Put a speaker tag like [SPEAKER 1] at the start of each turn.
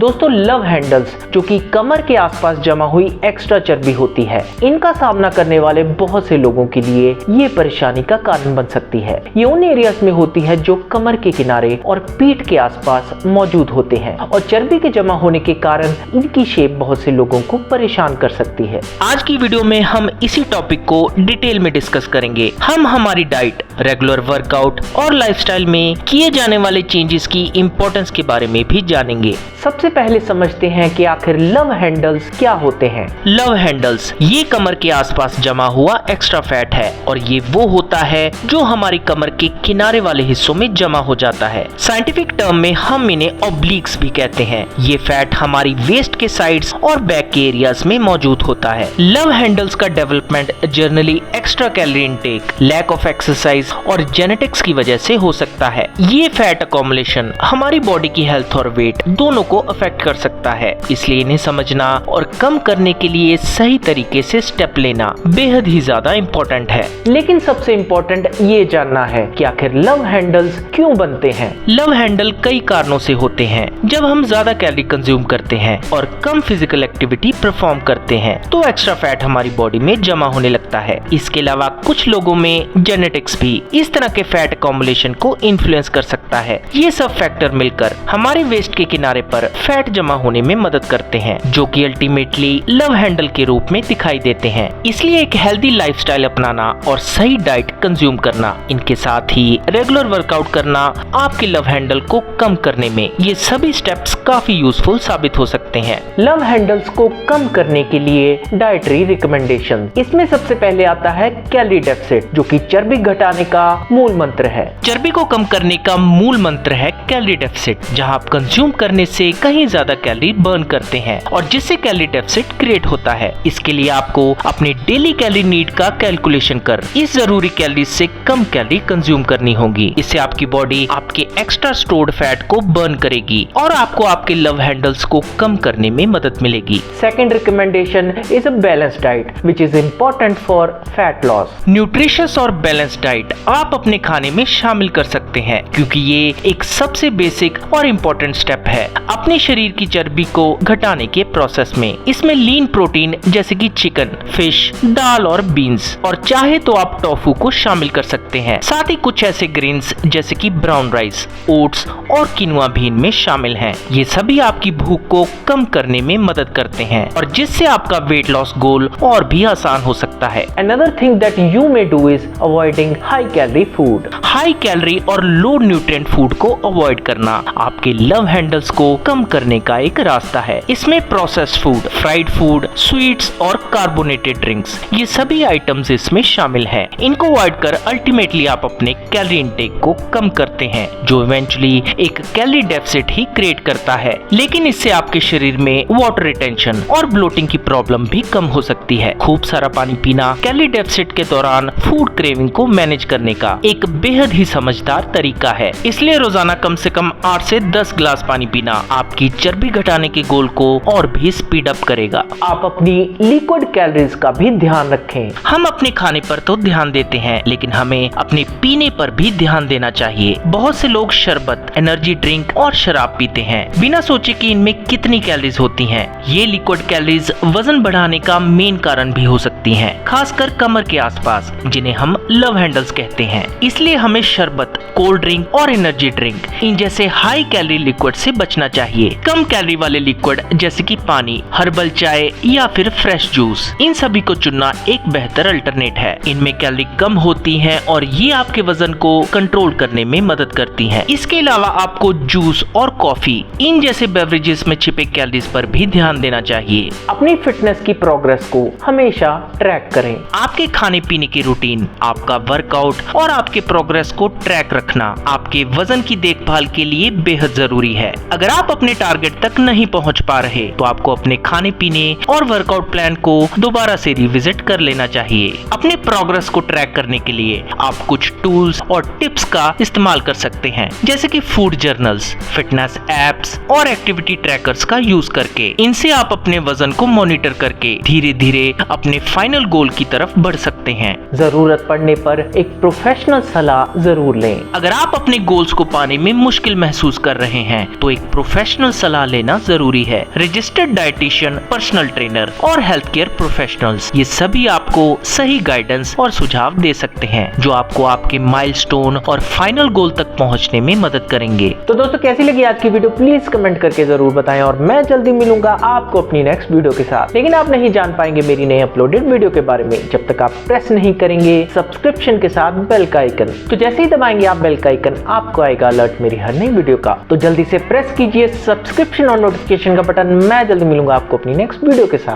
[SPEAKER 1] दोस्तों, love handles जो कि कमर के आसपास जमा हुई एक्स्ट्रा चर्बी होती है, इनका सामना करने वाले बहुत से लोगों के लिए ये परेशानी का कारण बन सकती है। ये उन एरियाज में होती है जो कमर के किनारे और पीठ के आसपास मौजूद होते हैं और चर्बी के जमा होने के कारण इनकी शेप बहुत से लोगों को परेशान कर सकती है। आज की वीडियो में हम इसी टॉपिक को डिटेल में डिस्कस करेंगे। हम हमारी डाइट, रेगुलर वर्कआउट और लाइफस्टाइल में किए जाने वाले चेंजेस की इंपॉर्टेंस के बारे में भी जानेंगे। सबसे पहले समझते हैं कि आखिर लव हैंडल्स क्या होते हैं। लव हैंडल्स ये कमर के आसपास जमा हुआ एक्स्ट्रा फैट है और ये वो होता है जो हमारी कमर के किनारे वाले हिस्सों में जमा हो जाता है। साइंटिफिक टर्म में हम इन्हें ऑब्लिक्स भी कहते हैं। ये फैट हमारी वेस्ट के साइड्स और बैक के एरियाज में मौजूद होता है। लव हैंडल्स का development generally extra calorie intake, lack of exercise और जेनेटिक्स की वजह से हो सकता है। ये फैट अकोमुलेशन हमारी बॉडी की हेल्थ और वेट दोनों को अफेक्ट कर सकता है, इसलिए इन्हें समझना और कम करने के लिए सही तरीके से स्टेप लेना बेहद ही ज्यादा इम्पोर्टेंट है। लेकिन सबसे इम्पोर्टेंट ये जानना है कि आखिर लव हैंडल्स क्यों बनते हैं। लव हैंडल कई कारणों से होते हैं। जब हम ज्यादा कैलोरी कंज्यूम करते हैं और कम फिजिकल एक्टिविटी परफॉर्म करते हैं तो एक्स्ट्रा फैट हमारी बॉडी में जमा होने लगता है। इसके अलावा कुछ लोगों में जेनेटिक्स भी इस तरह के फैट अकोमुलेशन को इन्फ्लुएंस कर सकता है। ये सब फैक्टर मिलकर हमारे वेस्ट के किनारे पर फैट जमा होने में मदद करते हैं, जो कि अल्टीमेटली लव हैंडल के रूप में दिखाई देते हैं। इसलिए एक हेल्दी लाइफस्टाइल अपनाना और सही डाइट कंज्यूम करना, इनके साथ ही रेगुलर वर्कआउट करना आपके लव हैंडल को कम करने में ये सभी स्टेप्स काफी यूजफुल साबित हो सकते हैं। लव हैंडल्स को कम करने के लिए डाइटरी रिकमेंडेशन, इसमें सबसे पहले आता है कैलोरी डेफिसिट, जो कि चर्बी घटाने का मूल मंत्र है। चर्बी को कम करने का मूल मंत्र है कैलोरी डेफिसिट, जहां आप कंज्यूम करने से कहीं ज्यादा कैलोरी बर्न करते हैं और जिससे कैलोरी डेफिसिट क्रिएट होता है। इसके लिए आपको अपने डेली कैलोरी नीड का कैलकुलेशन कर इस जरूरी कैलोरी से कम कैलोरी कंज्यूम करनी होगी। इससे आपकी बॉडी आपके एक्स्ट्रा स्टोर्ड फैट को बर्न करेगी और आपको आपके लव हैंडल्स को कम करने में मदद मिलेगी। Second recommendation is a balanced diet which is important for fat loss. Nutritious और बैलेंस्ड डाइट आप अपने खाने में शामिल कर सकते हैं, क्योंकि ये एक सबसे बेसिक और इम्पोर्टेंट स्टेप है अपने शरीर की चर्बी को घटाने के प्रोसेस में। इसमें लीन प्रोटीन जैसे कि चिकन, फिश, दाल और बीन्स और चाहे तो आप टोफू को शामिल कर सकते हैं। साथ ही कुछ ऐसे ग्रेन्स जैसे कि ब्राउन राइस, ओट्स और किनुआ भी इनमें शामिल हैं। ये सभी आपकी भूख को कम करने में मदद करते हैं और जिससे आपका वेट लॉस गोल और भी आसान हो सकता है। Another thing that you may do is avoiding high calorie food. High calorie और लो न्यूट्रिएंट फूड को अवॉइड करना आपके लव हैंडल्स को कम करने का एक रास्ता है। इसमें processed food, fried food, sweets और कार्बोनेटेड ड्रिंक्स, ये सभी आइटम्स इसमें शामिल हैं। इनको अवॉइड कर अल्टीमेटली आप अपने कैलोरी इंटेक को कम करते हैं, जो इवेंचुअली एक कैलोरी डेफिसिट ही क्रिएट करता है। लेकिन इससे आपके शरीर में वाटर रिटेंशन और ब्लोटिंग की प्रॉब्लम भी कम हो सकती है। खूब सारा पानी पीना कैलोरी डेफिसिट के दौरान फूड क्रेविंग को मैनेज करने का एक बेहद ही समझदार तरीका है। इसलिए रोजाना कम से कम 8 से 10 ग्लास पानी पीना आपकी चर्बी घटाने के गोल को और भी स्पीड अप करेगा। आप अपनी लिक्विड कैलोरीज का भी ध्यान रखें। हम अपने खाने पर तो ध्यान देते हैं, लेकिन हमें अपने पीने पर भी ध्यान देना चाहिए। बहुत से लोग शरबत, एनर्जी ड्रिंक और शराब पीते हैं बिना सोचे कि इनमें कितनी कैलोरीज होती हैं। ये लिक्विड कैलोरीज वजन बढ़ाने का मेन कारण भी हो सकती हैं, खासकर कमर के आसपास, जिन्हें हम लव हैंडल्स कहते हैं। इसलिए हमें शरबत, कोल्ड ड्रिंक और एनर्जी ड्रिंक इन जैसे हाई कैलोरी लिक्विड से बचना चाहिए। कम कैलोरी वाले लिक्विड जैसे कि पानी, हर्बल चाय या फिर फ्रेश जूस, इन सभी को चुनना एक बेहतर अल्टरनेट है। इनमें कैलोरी कम होती हैं और ये आपके वजन को कंट्रोल करने में मदद करती हैं। इसके अलावा आपको जूस और कॉफी, इन जैसे बेवरेजेस में छिपे कैलोरीज पर भी ध्यान देना चाहिए। अपनी फिटनेस की प्रोग्रेस को हमेशा ट्रैक करें। आपके खाने पीने की रूटीन, आपका वर्कआउट और आपके प्रोग्रेस को ट्रैक रखना आपके वजन की देखभाल के लिए बेहद जरूरी है। अगर आप अपने टारगेट तक नहीं पहुंच पा रहे तो आपको अपने खाने पीने और वर्कआउट प्लान को दोबारा से रिविजिट कर लेना चाहिए। अपने प्रोग्रेस को ट्रैक करने के लिए आप कुछ टूल्स और टिप्स का इस्तेमाल कर सकते हैं, जैसे कि फूड जर्नल्स, फिटनेस एप्स और एक्टिविटी ट्रैकर्स का यूज करके। इनसे आप अपने वजन को मॉनिटर करके धीरे धीरे अपने फाइनल गोल की तरफ बढ़ सकते हैं। जरूरत पड़ने पर एक प्रोफेशनल सलाह जरूर लें। अगर आप अपने गोल्स को पाने में मुश्किल महसूस कर रहे हैं तो एक प्रोफेशनल प्रोफेशनल सलाह लेना जरूरी है। रजिस्टर्ड डाइटिशियन, पर्सनल ट्रेनर और हेल्थ केयर प्रोफेशनल्स, ये सभी आपको सही गाइडेंस और सुझाव दे सकते हैं जो आपको आपके माइलस्टोन और फाइनल गोल तक पहुंचने में मदद करेंगे। तो दोस्तों, कैसी लगी आज की वीडियो प्लीज कमेंट करके जरूर बताएं और मैं जल्दी मिलूंगा आपको अपनी नेक्स्ट वीडियो के साथ। लेकिन आप नहीं जान पाएंगे मेरी नई अपलोडेड वीडियो के बारे में जब तक आप प्रेस नहीं करेंगे सब्सक्रिप्शन के साथ बेल का आइकन। तो जैसे ही दबाएंगे आप बेल का आइकन, आपको आएगा अलर्ट मेरी हर नई वीडियो का। तो जल्दी से प्रेस कीजिए सब्सक्रिप्शन और नोटिफिकेशन का बटन। मैं जल्दी मिलूंगा आपको अपनी नेक्स्ट वीडियो के साथ।